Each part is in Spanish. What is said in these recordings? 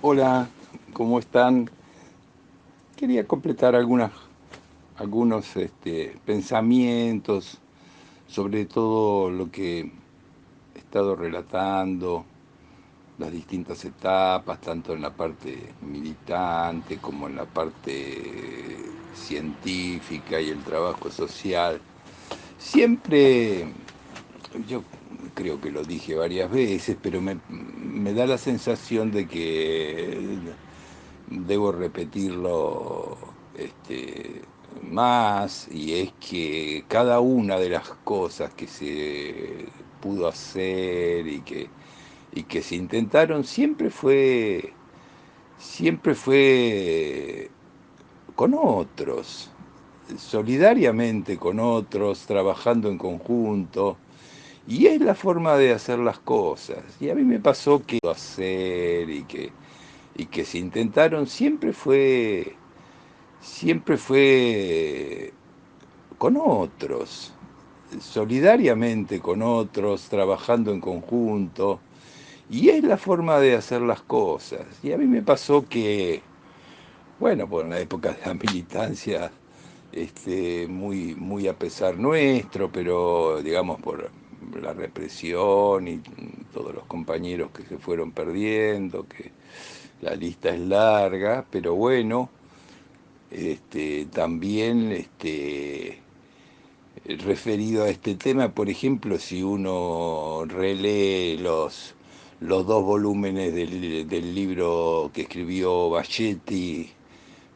Hola, ¿cómo están? Quería completar algunos pensamientos sobre todo lo que he estado relatando, las distintas etapas, tanto en la parte militante como en la parte científica y el trabajo social. Siempre, yo creo que lo dije varias veces, pero me da la sensación de que debo repetirlo más, y es que cada una de las cosas que se pudo hacer y que se intentaron siempre fue con otros, solidariamente con otros, trabajando en conjunto. Y es la forma de hacer las cosas. Y a mí me pasó que hacer y que se intentaron siempre fue con otros, solidariamente con otros, trabajando en conjunto. Y es la forma de hacer las cosas. Y a mí me pasó que, bueno, por la época de la militancia, muy a pesar nuestro, pero digamos por la represión y todos los compañeros que se fueron perdiendo, que la lista es larga, pero bueno, también referido a este tema, por ejemplo, si uno relee los dos volúmenes del libro que escribió Baghetti,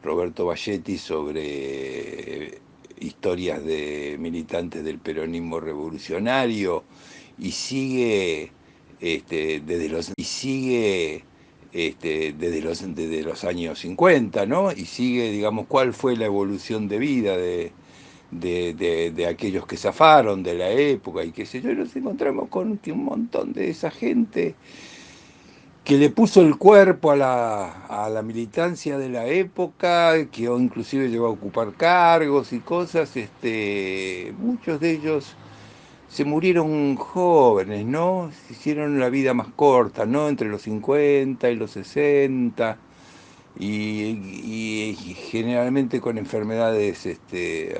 Roberto Baghetti, sobre historias de militantes del peronismo revolucionario, y sigue desde los años 50, ¿no? Y sigue, digamos, cuál fue la evolución de vida de aquellos que zafaron de la época y qué sé yo. Y nos encontramos con que un montón de esa gente que le puso el cuerpo a a la militancia de la época, que inclusive llegó a ocupar cargos y cosas. Muchos de ellos se murieron jóvenes, ¿no? Se hicieron la vida más corta, ¿no? Entre los 50 y los 60, y generalmente con enfermedades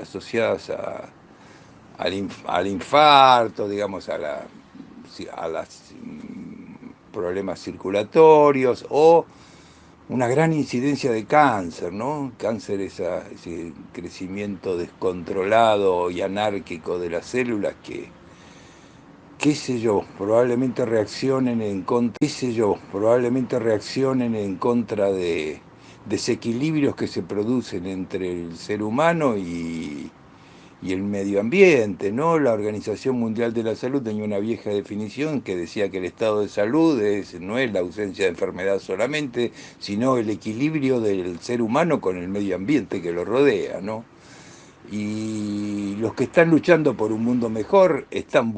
asociadas al infarto, digamos, a las problemas circulatorios, o una gran incidencia de cáncer, ¿no? Cáncer, ese crecimiento descontrolado y anárquico de las células que, qué sé yo, probablemente reaccionen en contra de desequilibrios que se producen entre el ser humano y el medio ambiente, ¿no? La Organización Mundial de la Salud tenía una vieja definición que decía que el estado de salud no es la ausencia de enfermedad solamente, sino el equilibrio del ser humano con el medio ambiente que lo rodea, ¿no? Y los que están luchando por un mundo mejor están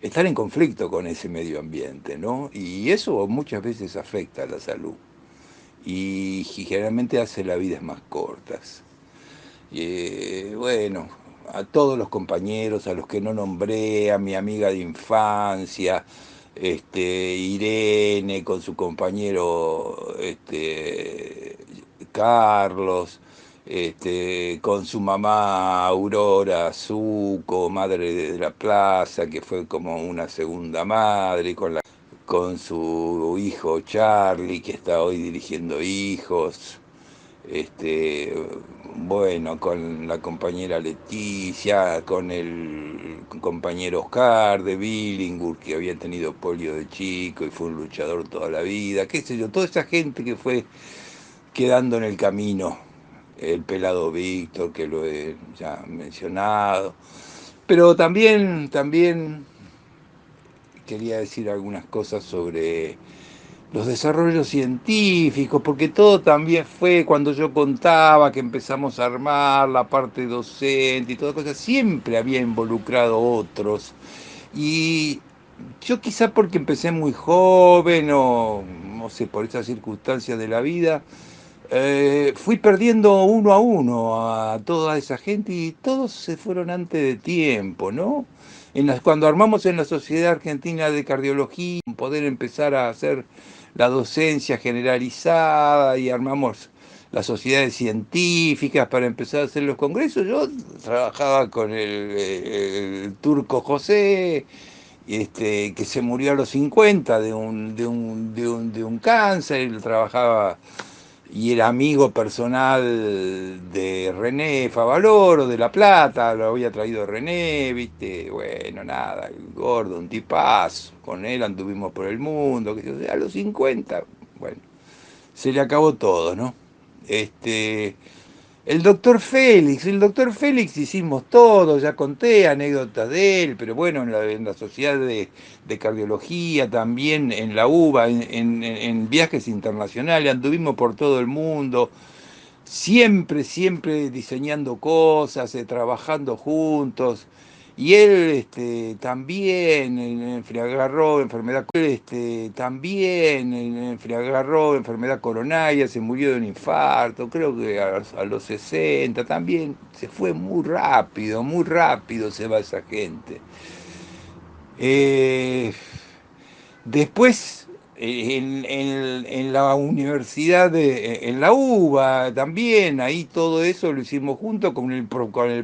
en conflicto con ese medio ambiente, ¿no? Y eso muchas veces afecta a la salud y generalmente hace las vidas más cortas. Bueno, a todos los compañeros, a los que no nombré, a mi amiga de infancia, Irene con su compañero Carlos, con su mamá Aurora Zuco, madre de la plaza, que fue como una segunda madre, con su hijo Charlie, que está hoy dirigiendo hijos, este, bueno, con la compañera Leticia, con el compañero Oscar de Billingur, que había tenido polio de chico y fue un luchador toda la vida, qué sé yo, toda esa gente que fue quedando en el camino, el pelado Víctor, que lo he ya mencionado, pero también quería decir algunas cosas sobre los desarrollos científicos, porque todo también fue cuando yo contaba que empezamos a armar la parte docente y todas cosas, siempre había involucrado otros. Y yo quizá porque empecé muy joven o no sé, por esas circunstancias de la vida, fui perdiendo uno a uno a toda esa gente y todos se fueron antes de tiempo, ¿no? Cuando armamos en la Sociedad Argentina de Cardiología, poder empezar a hacer la docencia generalizada y armamos las sociedades científicas para empezar a hacer los congresos. Yo trabajaba con el turco José, que se murió a los 50 de un cáncer. Él trabajaba y era amigo personal de René Favaloro, de La Plata, lo había traído René, ¿viste? Bueno, nada, el gordo, un tipazo, con él anduvimos por el mundo, a los 50, bueno, se le acabó todo, ¿no? Este, el doctor Félix hicimos todo, ya conté anécdotas de él, pero bueno, en la Sociedad de Cardiología también, en la UBA, en viajes internacionales, anduvimos por todo el mundo, siempre, siempre diseñando cosas, trabajando juntos. Y él también agarró enfermedad coronaria, se murió de un infarto, creo que a los 60 también se fue muy rápido se va esa gente. Eh, Después, en la universidad, en la UBA también, ahí todo eso lo hicimos junto con el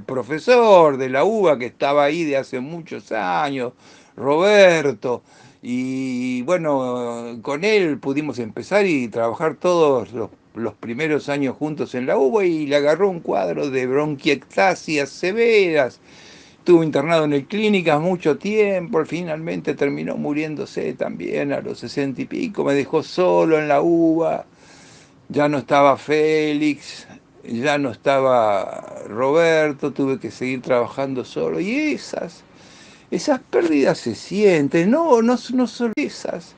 profesor de la UBA que estaba ahí de hace muchos años, Roberto. Y bueno, con él pudimos empezar y trabajar todos los primeros años juntos en la UBA y le agarró un cuadro de bronquiectasias severas. Estuvo internado en el clínicas mucho tiempo, finalmente terminó muriéndose también a los 60 y pico, me dejó solo en la UBA, ya no estaba Félix, ya no estaba Roberto, tuve que seguir trabajando solo y esas pérdidas se sienten, no solo esas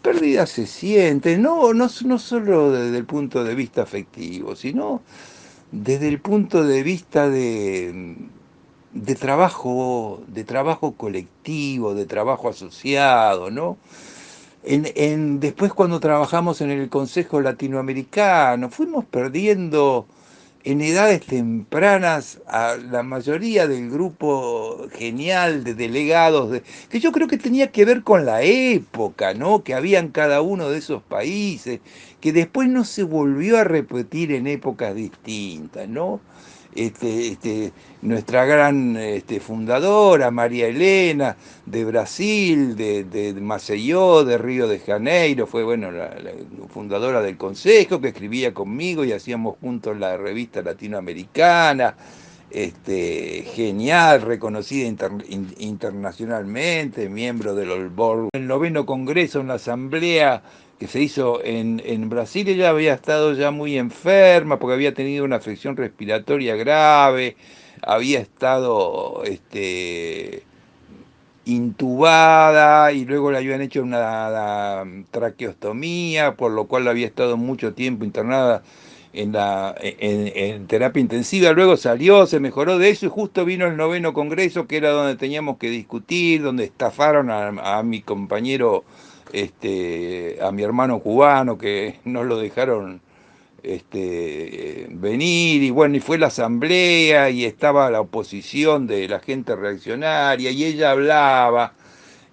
pérdidas se sienten, no solo desde el punto de vista afectivo, sino desde el punto de vista de trabajo colectivo, de trabajo asociado, ¿no? Después cuando trabajamos en el Consejo Latinoamericano, fuimos perdiendo en edades tempranas a la mayoría del grupo genial de delegados, que yo creo que tenía que ver con la época, ¿no? Que había en cada uno de esos países, que después no se volvió a repetir en épocas distintas, ¿no? Nuestra gran fundadora, María Elena, de Brasil, de Maceió, de Río de Janeiro, fue bueno, la fundadora del consejo, que escribía conmigo y hacíamos juntos la revista latinoamericana, genial, reconocida internacionalmente, miembro del Old Board. El noveno congreso, en la asamblea que se hizo en Brasil, ella había estado ya muy enferma porque había tenido una afección respiratoria grave, había estado intubada y luego le habían hecho una traqueostomía, por lo cual había estado mucho tiempo internada en terapia intensiva. Luego salió, se mejoró de eso y justo vino el noveno congreso, que era donde teníamos que discutir, donde estafaron a mi compañero, a mi hermano cubano, que no lo dejaron venir, y bueno, y fue la asamblea y estaba la oposición de la gente reaccionaria y ella hablaba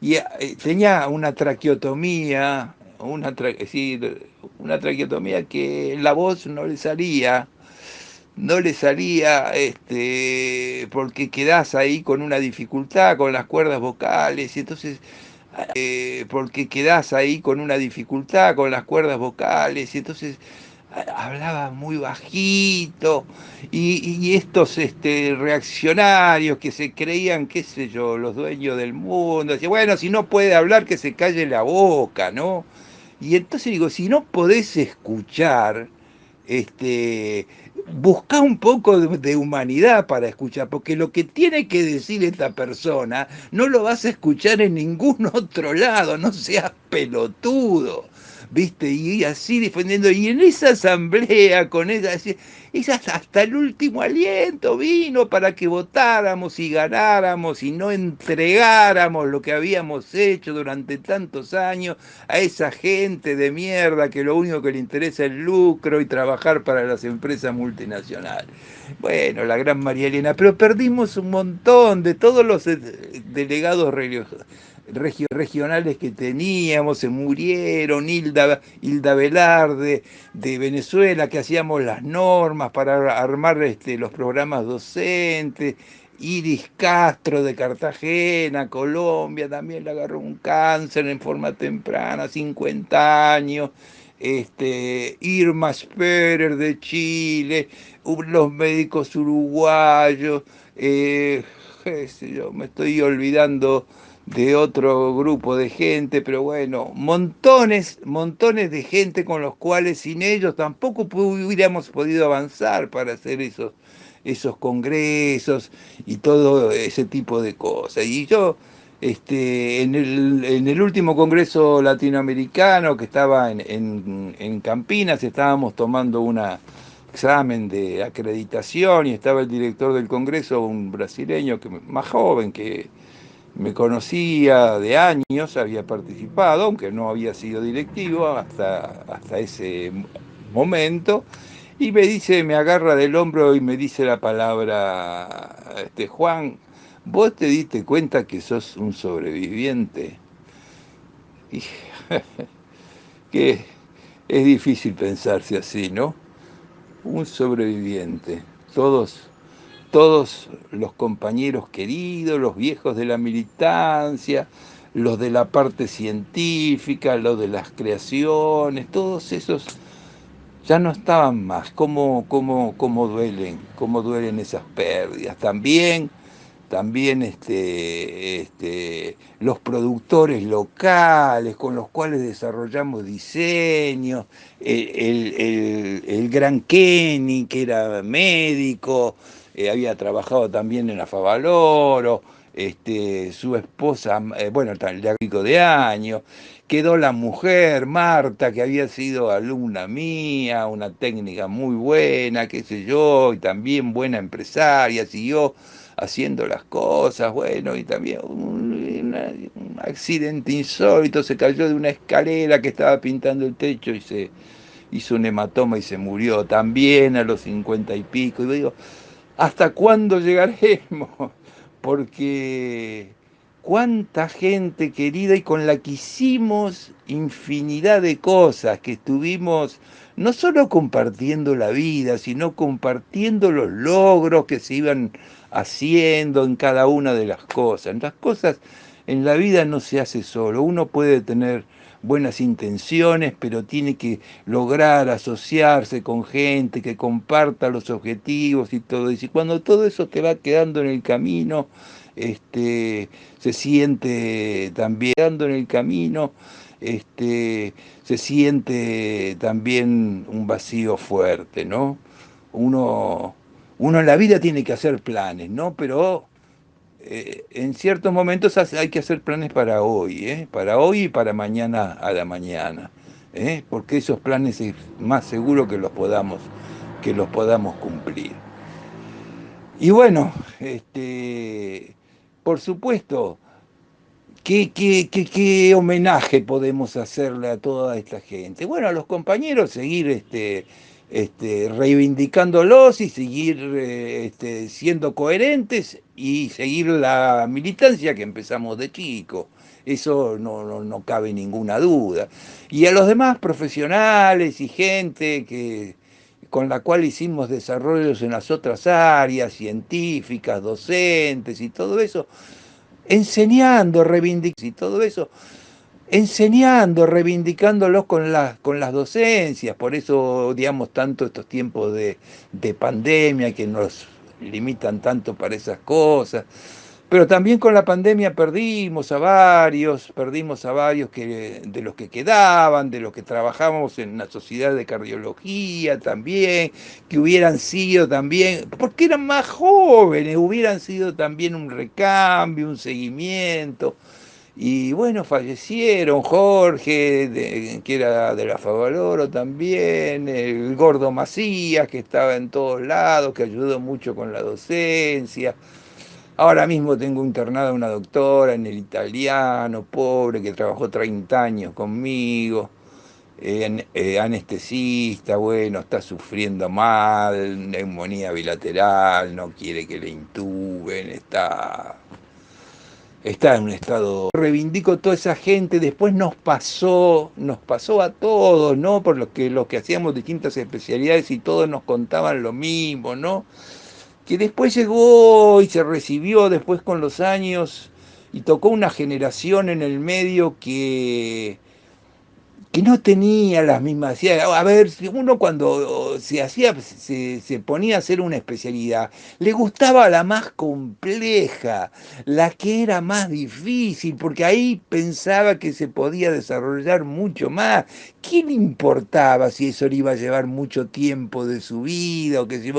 y tenía una traqueotomía, sí, una traqueotomía que la voz no le salía, porque quedás ahí con una dificultad con las cuerdas vocales, y entonces porque quedás ahí con una dificultad con las cuerdas vocales, y entonces hablaba muy bajito, y estos reaccionarios que se creían, qué sé yo, los dueños del mundo, decían, bueno, si no puede hablar, que se calle la boca, ¿no? Y entonces digo, si no podés escuchar, este, busca un poco de humanidad para escuchar, porque lo que tiene que decir esta persona no lo vas a escuchar en ningún otro lado, no seas pelotudo, ¿viste? Y así defendiendo, y en esa asamblea con esa hasta el último aliento vino para que votáramos y ganáramos y no entregáramos lo que habíamos hecho durante tantos años a esa gente de mierda que lo único que le interesa es el lucro y trabajar para las empresas multinacionales. Bueno, la gran María Elena, pero perdimos un montón de todos los delegados regionales que teníamos, se murieron, Hilda Velarde de Venezuela, que hacíamos las normas para armar los programas docentes, Iris Castro de Cartagena, Colombia, también le agarró un cáncer en forma temprana, 50 años. Irma Sperer de Chile, los médicos uruguayos, qué sé yo, me estoy olvidando de otro grupo de gente, pero bueno, montones, montones de gente con los cuales sin ellos tampoco hubiéramos podido avanzar para hacer esos congresos y todo ese tipo de cosas. Y yo, en el último congreso latinoamericano que estaba en Campinas, estábamos tomando un examen de acreditación y estaba el director del congreso, un brasileño más joven que me conocía de años, había participado, aunque no había sido directivo hasta ese momento, y me dice, me agarra del hombro y me dice la palabra, Juan, ¿vos te diste cuenta que sos un sobreviviente? Y que es difícil pensarse así, ¿no? Un sobreviviente. Todos los compañeros queridos, los viejos de la militancia, los de la parte científica, los de las creaciones, todos esos ya no estaban más. Cómo duelen esas pérdidas. También los productores locales con los cuales desarrollamos diseños, el gran Kenny, que era médico, había trabajado también en la Favaloro, su esposa, bueno, ya pico de años, quedó la mujer, Marta, que había sido alumna mía, una técnica muy buena, qué sé yo, y también buena empresaria, siguió haciendo las cosas, bueno, y también un accidente insólito, se cayó de una escalera que estaba pintando el techo y se hizo un hematoma y se murió también a los 50 y pico. Y digo, ¿hasta cuándo llegaremos? Porque cuánta gente querida y con la que hicimos infinidad de cosas, que estuvimos no solo compartiendo la vida, sino compartiendo los logros que se iban haciendo en cada una de las cosas. Las cosas en la vida no se hace solo, uno puede tener buenas intenciones, pero tiene que lograr asociarse con gente que comparta los objetivos y todo eso. Y cuando todo eso te va quedando en el camino, se siente también quedando en el camino, se siente también un vacío fuerte, ¿no? Uno, uno en la vida tiene que hacer planes, ¿no? Pero en ciertos momentos hay que hacer planes para hoy, ¿eh? Para hoy y para mañana a la mañana, ¿eh? Porque esos planes es más seguro que los podamos cumplir. Y bueno, por supuesto, ¿qué homenaje podemos hacerle a toda esta gente? Bueno, a los compañeros seguir reivindicándolos y seguir siendo coherentes y seguir la militancia que empezamos de chico. Eso no cabe ninguna duda. Y a los demás profesionales y gente con la cual hicimos desarrollos en las otras áreas científicas, docentes y todo eso, enseñando, reivindicando y todo eso, enseñando, reivindicándolos con las docencias. Por eso odiamos tanto estos tiempos de pandemia que nos limitan tanto para esas cosas. Pero también con la pandemia perdimos a varios de los que quedaban, de los que trabajábamos en la sociedad de cardiología también, que hubieran sido también, porque eran más jóvenes, hubieran sido también un recambio, un seguimiento. Y bueno, fallecieron Jorge, que era de la Favaloro también, el Gordo Macías, que estaba en todos lados, que ayudó mucho con la docencia. Ahora mismo tengo internada una doctora en el italiano, pobre, que trabajó 30 años conmigo, anestesista, bueno, está sufriendo mal, neumonía bilateral, no quiere que le intuben, está está en un estado, reivindico toda esa gente, después nos pasó a todos, ¿no? Por los que hacíamos distintas especialidades y todos nos contaban lo mismo, ¿no? Que después llegó y se recibió después con los años y tocó una generación en el medio que no tenía las mismas. A ver, si uno cuando se ponía a hacer una especialidad, le gustaba la más compleja, la que era más difícil, porque ahí pensaba que se podía desarrollar mucho más. ¿Qué le importaba si eso le iba a llevar mucho tiempo de su vida o que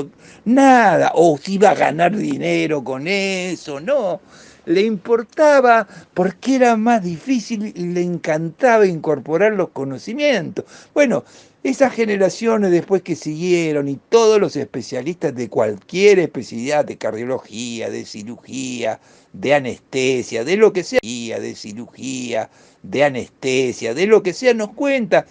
nada, o si iba a ganar dinero con eso? No, le importaba porque era más difícil y le encantaba incorporar los conocimientos. Bueno, esas generaciones después que siguieron y todos los especialistas de cualquier especialidad, de cardiología, de cirugía, de anestesia, de lo que sea, de cirugía, de anestesia, de lo que sea, nos cuenta.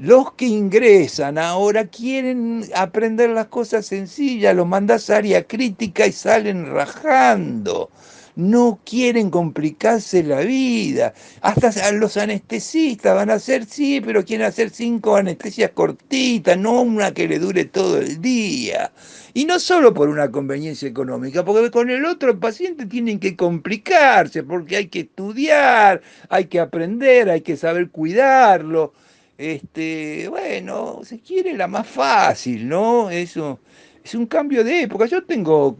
Los que ingresan ahora quieren aprender las cosas sencillas, los mandás a área crítica y salen rajando. No quieren complicarse la vida. Hasta los anestesistas van a hacer, sí, pero quieren hacer 5 anestesias cortitas, no una que le dure todo el día. Y no solo por una conveniencia económica, porque con el otro paciente tienen que complicarse, porque hay que estudiar, hay que aprender, hay que saber cuidarlo. Bueno, se quiere la más fácil, ¿no? Eso es un cambio de época. Yo tengo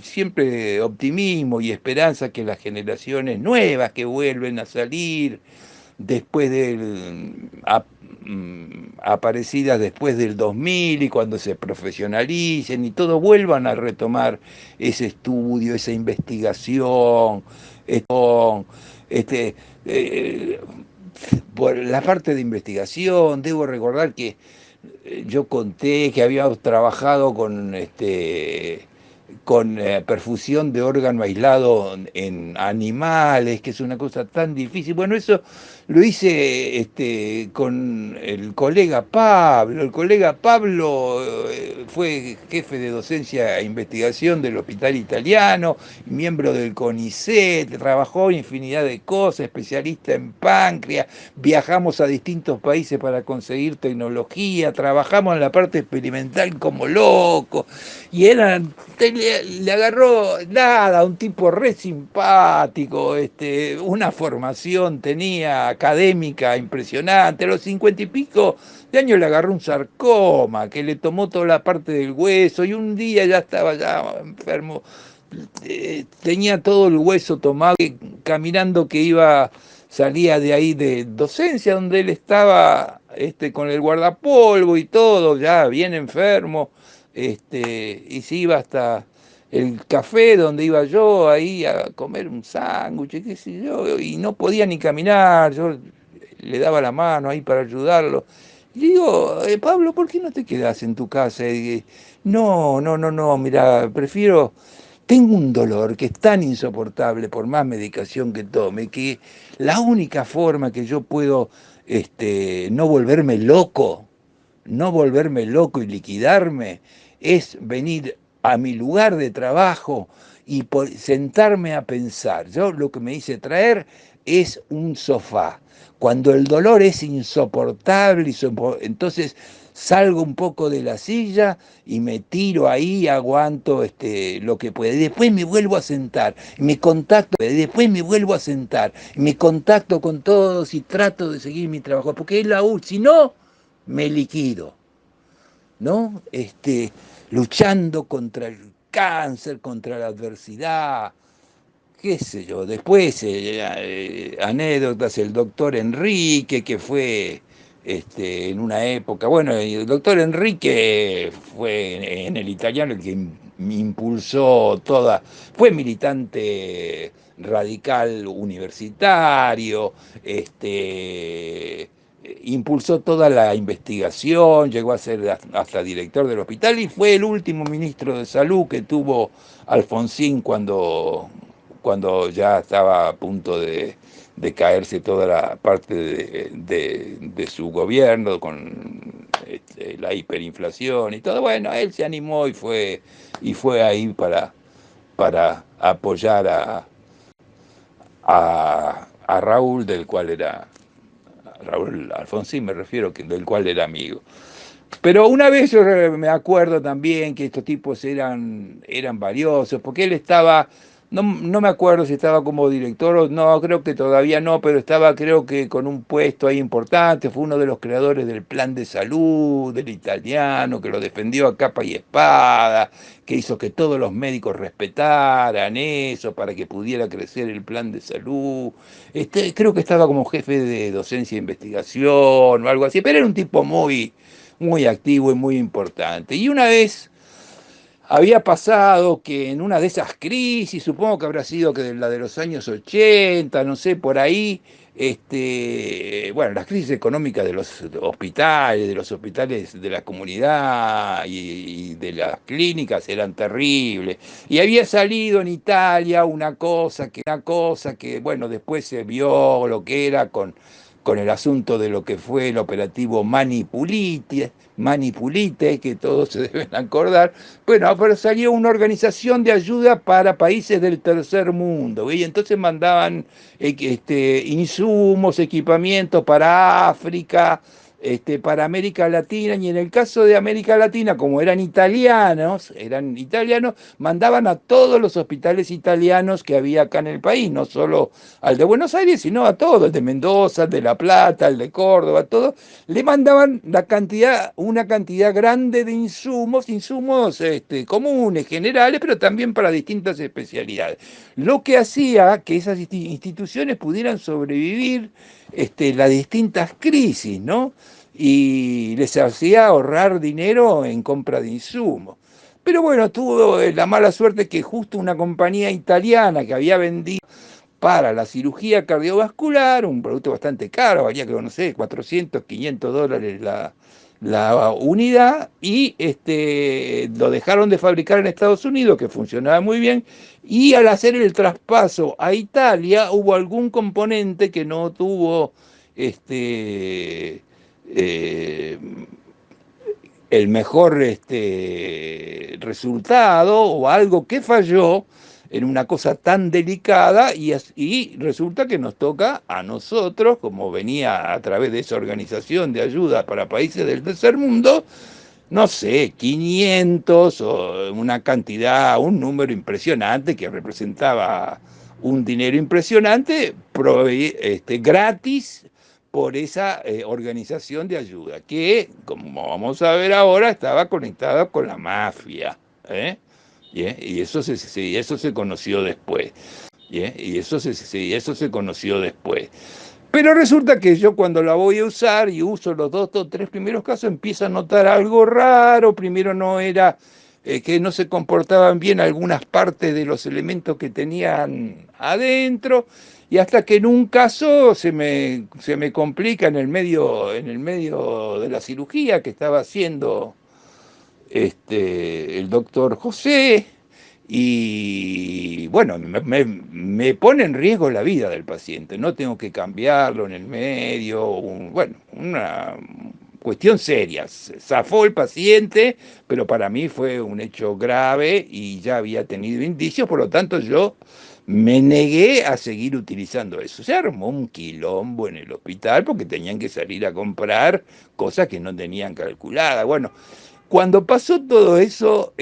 siempre optimismo y esperanza que las generaciones nuevas que vuelven a salir después aparecidas después del 2000 y cuando se profesionalicen y todo vuelvan a retomar ese estudio, esa investigación, este, eh, por la parte de investigación. Debo recordar que yo conté que habíamos trabajado con perfusión de órgano aislado en animales, que es una cosa tan difícil. Bueno, eso lo hice con el colega Pablo. El colega Pablo fue jefe de docencia e investigación del Hospital Italiano, miembro del CONICET, trabajó en infinidad de cosas, especialista en páncreas, viajamos a distintos países para conseguir tecnología, trabajamos en la parte experimental como locos, y le agarró nada, un tipo re simpático, una formación tenía académica impresionante. A los 50 y pico de años le agarró un sarcoma que le tomó toda la parte del hueso y un día ya estaba ya enfermo. Tenía todo el hueso tomado, caminando que salía de ahí de docencia donde él estaba con el guardapolvo y todo, ya bien enfermo, y se iba hasta el café donde iba yo ahí a comer un sándwich, qué sé yo, y no podía ni caminar. Yo le daba la mano ahí para ayudarlo. Y le digo, Pablo, ¿por qué no te quedas en tu casa? No, no, no, no, mira, tengo un dolor que es tan insoportable por más medicación que tome, que la única forma que yo puedo no volverme loco, no volverme loco y liquidarme, es venir a mi lugar de trabajo y sentarme a pensar. Yo lo que me hice traer es un sofá. Cuando el dolor es insoportable, entonces salgo un poco de la silla y me tiro ahí, aguanto lo que puede. Después me vuelvo a sentar, después me vuelvo a sentar, me contacto con todos y trato de seguir mi trabajo, porque es la última, si no, me liquido, ¿no? Luchando contra el cáncer, contra la adversidad, qué sé yo. Después, anécdotas, el doctor Enrique, que fue en una época, bueno, el doctor Enrique fue en el italiano el que me impulsó fue militante radical universitario, impulsó toda la investigación, llegó a ser hasta director del hospital y fue el último ministro de salud que tuvo Alfonsín cuando ya estaba a punto de caerse toda la parte de su gobierno con la hiperinflación y todo. Bueno, él se animó y fue ahí para apoyar a Raúl, del cual era, Raúl Alfonsín me refiero, del cual era amigo. Pero una vez yo me acuerdo también que estos tipos eran valiosos, porque él estaba, no me acuerdo si estaba como director o no, creo que todavía no, pero estaba creo que con un puesto ahí importante, fue uno de los creadores del plan de salud, del italiano, que lo defendió a capa y espada, que hizo que todos los médicos respetaran eso para que pudiera crecer el plan de salud. Creo que estaba como jefe de docencia e investigación o algo así, pero era un tipo muy activo y muy importante. Y una vez había pasado que en una de esas crisis, supongo que habrá sido que de la de los años 80 no sé, por ahí, bueno, las crisis económicas de los hospitales de la comunidad y de las clínicas eran terribles. Y había salido en Italia una cosa que bueno, después se vio lo que era con el asunto de lo que fue el operativo Manipulite, que todos se deben acordar. Bueno, pero salió una organización de ayuda para países del tercer mundo, ¿ve? Y entonces mandaban insumos, equipamientos para África, para América Latina, y en el caso de América Latina, como eran italianos, mandaban a todos los hospitales italianos que había acá en el país, no solo al de Buenos Aires, sino a todos, el de Mendoza, el de La Plata, el de Córdoba, todos, le mandaban una cantidad grande de insumos comunes, generales, pero también para distintas especialidades. Lo que hacía que esas instituciones pudieran sobrevivir las distintas crisis, ¿no? Y les hacía ahorrar dinero en compra de insumos. Pero bueno, tuvo la mala suerte que justo una compañía italiana que había vendido para la cirugía cardiovascular, un producto bastante caro, valía que no sé, 400, 500 dólares la unidad, y lo dejaron de fabricar en Estados Unidos, que funcionaba muy bien, y al hacer el traspaso a Italia hubo algún componente que no tuvo eh, el mejor resultado o algo que falló en una cosa tan delicada y resulta que nos toca a nosotros, como venía a través de esa organización de ayuda para países del tercer mundo, no sé, 500 o una cantidad, un número impresionante que representaba un dinero impresionante, gratis por esa organización de ayuda, que, como vamos a ver ahora, estaba conectada con la mafia. ¿Eh? Y eso se conoció después. Y eso se conoció después. Pero resulta que yo cuando la voy a usar y uso los dos o tres primeros casos, empiezo a notar algo raro. Primero no era que no se comportaban bien algunas partes de los elementos que tenían adentro, y hasta que en un caso se me complica en el medio de la cirugía que estaba haciendo el doctor José, y bueno, me pone en riesgo la vida del paciente. No tengo que cambiarlo en el medio, bueno, una cuestión seria. Zafó el paciente, pero para mí fue un hecho grave y ya había tenido indicios, por lo tanto yo me negué a seguir utilizando eso. Se armó un quilombo en el hospital porque tenían que salir a comprar cosas que no tenían calculadas. Bueno, cuando pasó todo eso,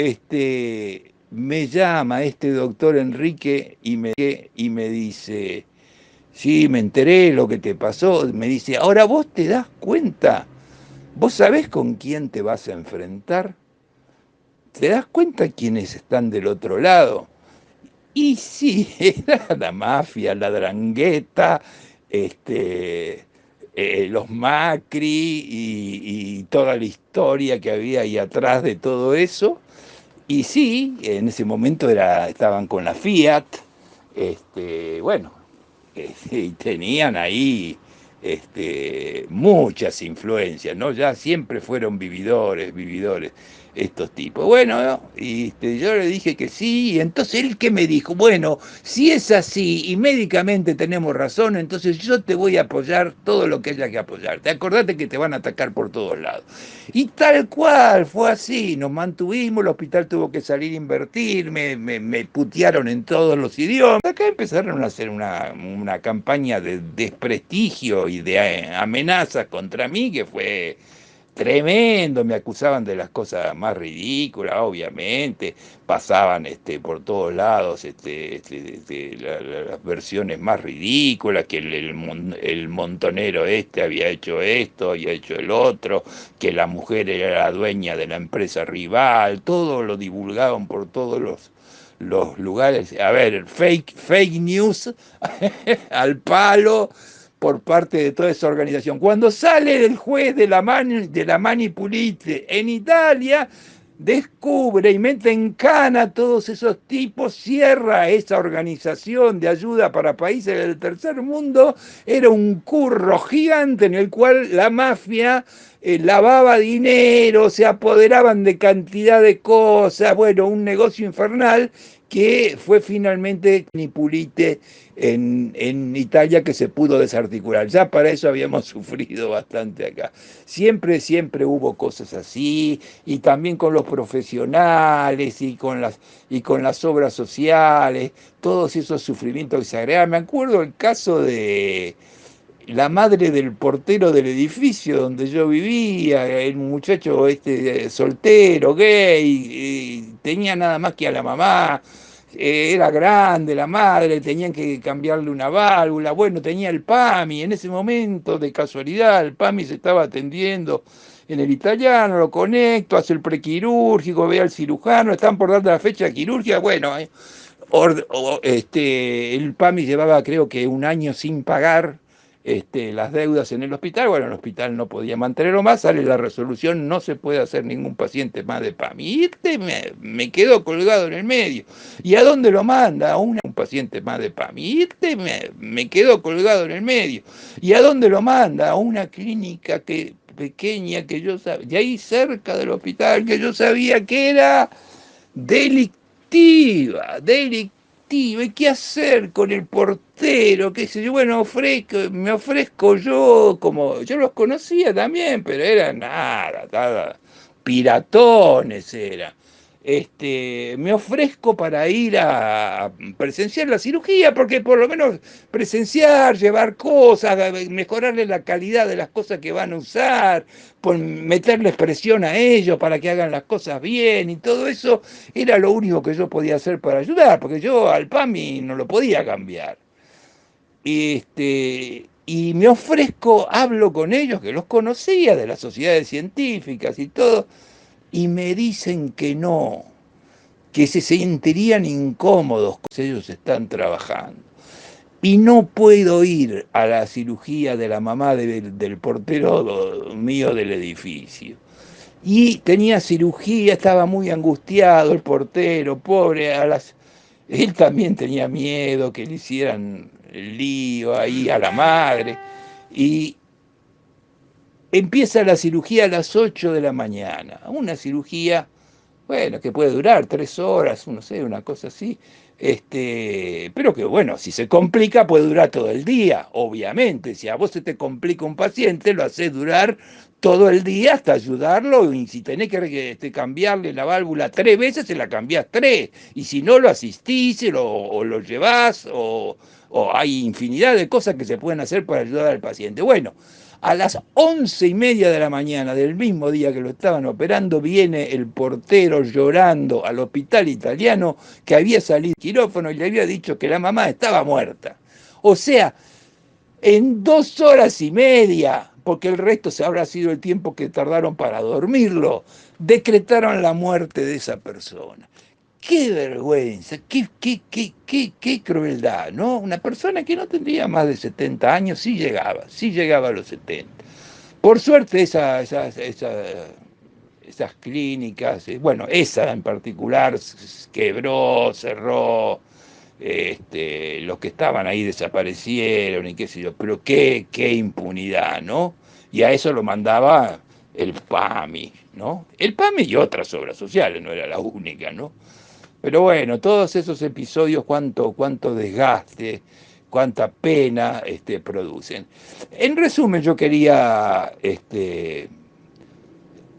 me llama este doctor Enrique y me dice, sí, me enteré lo que te pasó. Me dice, ahora vos te das cuenta, vos sabés con quién te vas a enfrentar, te das cuenta quiénes están del otro lado. Y sí, era la mafia, la drangueta, los Macri y toda la historia que había ahí atrás de todo eso. Y sí, en ese momento estaban con la Fiat, bueno, y tenían ahí muchas influencias, ¿no? Ya siempre fueron vividores, vividores. estos tipos. Bueno, ¿no? Y yo le dije que sí, y entonces él que me dijo, bueno, si es así y médicamente tenemos razón, entonces yo te voy a apoyar todo lo que haya que apoyarte. Acordate que te van a atacar por todos lados. Y tal cual, fue así, nos mantuvimos, el hospital tuvo que salir a invertir, me putearon en todos los idiomas. Acá empezaron a hacer una campaña de desprestigio y de amenazas contra mí que fue tremendo, me acusaban de las cosas más ridículas, obviamente, pasaban por todos lados las versiones más ridículas, que el montonero había hecho esto, había hecho el otro, que la mujer era la dueña de la empresa rival, todo lo divulgaban por todos los lugares. A ver, fake news al palo por parte de toda esa organización. Cuando sale el juez de la Mani Pulite en Italia, descubre y mete en cana a todos esos tipos, cierra esa organización de ayuda para países del tercer mundo, era un curro gigante en el cual la mafia lavaba dinero, se apoderaban de cantidad de cosas, bueno, un negocio infernal que fue finalmente Nipulite en Italia que se pudo desarticular. Ya para eso habíamos sufrido bastante acá. Siempre hubo cosas así, y también con los profesionales y con las obras sociales, todos esos sufrimientos que se agregaban. Me acuerdo el caso de la madre del portero del edificio donde yo vivía, el muchacho soltero, gay, tenía nada más que a la mamá, era grande la madre, tenían que cambiarle una válvula, bueno, tenía el PAMI, en ese momento, de casualidad, el PAMI se estaba atendiendo en el italiano, lo conecto, hace el prequirúrgico, ve al cirujano, están por dar la fecha de quirúrgica, bueno, el PAMI llevaba creo que un año sin pagar las deudas en el hospital. Bueno, el hospital no podía mantenerlo más, sale la resolución, no se puede hacer ningún paciente más de PAMI. Y me quedó colgado en el medio. ¿Y a dónde lo manda? Un paciente más de PAMI. Y me quedó colgado en el medio. ¿Y a dónde lo manda? A una clínica pequeña que yo sabía, de ahí cerca del hospital, que yo sabía que era delictiva. ¿Y qué hacer con el portero? ¿Qué sé yo? Bueno, me ofrezco yo, como yo los conocía también, pero eran nada, piratones era. Me ofrezco para ir a presenciar la cirugía, porque por lo menos presenciar, llevar cosas, mejorarle la calidad de las cosas que van a usar, meterles presión a ellos para que hagan las cosas bien y todo eso era lo único que yo podía hacer para ayudar, porque yo al PAMI no lo podía cambiar. Y me ofrezco, hablo con ellos, que los conocía de las sociedades científicas y todo, y me dicen que no, que se sentirían incómodos, ellos están trabajando. Y no puedo ir a la cirugía de la mamá del portero mío del edificio. Y tenía cirugía, estaba muy angustiado el portero, pobre. Él también tenía miedo que le hicieran el lío ahí a la madre. Y empieza la cirugía a las 8 de la mañana. Una cirugía, bueno, que puede durar 3 horas, no sé, una cosa así. Pero que bueno, si se complica puede durar todo el día, obviamente. Si a vos se te complica un paciente, lo haces durar todo el día hasta ayudarlo, y si tenés que cambiarle la válvula 3 veces, se la cambiás 3. Y si no, lo asistís o lo llevás, o hay infinidad de cosas que se pueden hacer para ayudar al paciente. Bueno, a las 11:30 de la mañana del mismo día que lo estaban operando, viene el portero llorando al hospital italiano, que había salido del quirófano y le había dicho que la mamá estaba muerta. O sea, en 2 horas y media, porque el resto se habrá sido el tiempo que tardaron para dormirlo, decretaron la muerte de esa persona. Qué vergüenza, qué crueldad, ¿no? Una persona que no tendría más de 70 años sí llegaba a los 70. Por suerte esas clínicas, bueno, esa en particular quebró, cerró, los que estaban ahí desaparecieron y qué sé yo, pero qué impunidad, ¿no? Y a eso lo mandaba el PAMI, ¿no? El PAMI y otras obras sociales, no era la única, ¿no? Pero bueno, todos esos episodios, cuánto desgaste, cuánta pena producen. En resumen, yo quería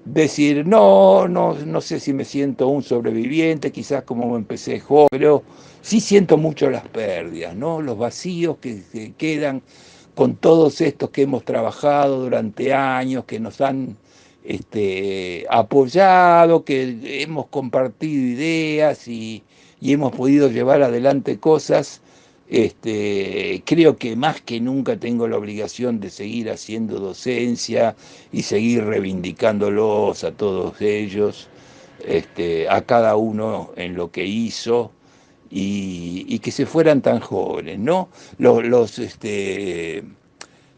decir, no sé si me siento un sobreviviente, quizás como empecé joven, pero sí siento mucho las pérdidas, ¿no? Los vacíos que quedan con todos estos que hemos trabajado durante años, que nos han apoyado, que hemos compartido ideas y hemos podido llevar adelante cosas. Creo que más que nunca tengo la obligación de seguir haciendo docencia y seguir reivindicándolos a todos ellos, a cada uno en lo que hizo y que se fueran tan jóvenes, ¿no?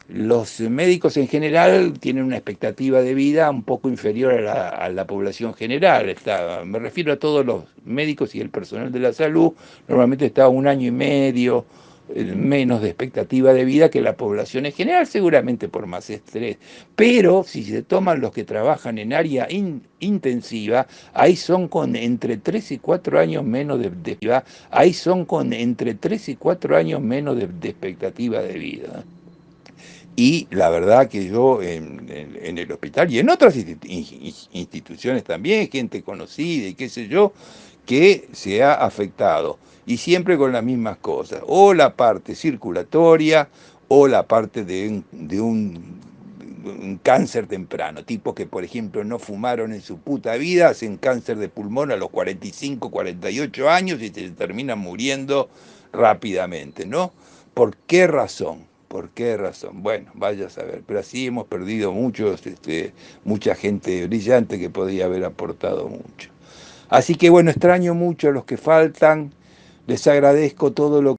Los médicos en general tienen una expectativa de vida un poco inferior a la población general. Me refiero a todos los médicos y el personal de la salud, normalmente está 1 año y medio menos de expectativa de vida que la población en general, seguramente por más estrés. Pero si se toman los que trabajan en área intensiva, ahí son con entre 3 y 4 años menos ahí son con entre 3 y 4 años menos de expectativa de vida. Y la verdad que yo en el hospital y en otras instituciones también, gente conocida y qué sé yo, que se ha afectado. Y siempre con las mismas cosas, o la parte circulatoria o la parte un cáncer temprano, tipos que por ejemplo no fumaron en su puta vida, hacen cáncer de pulmón a los 45, 48 años y se terminan muriendo rápidamente, ¿no? ¿Por qué razón? ¿Por qué razón? Bueno, vaya a saber, pero así hemos perdido mucha gente brillante que podría haber aportado mucho. Así que bueno, extraño mucho a los que faltan, les agradezco todo lo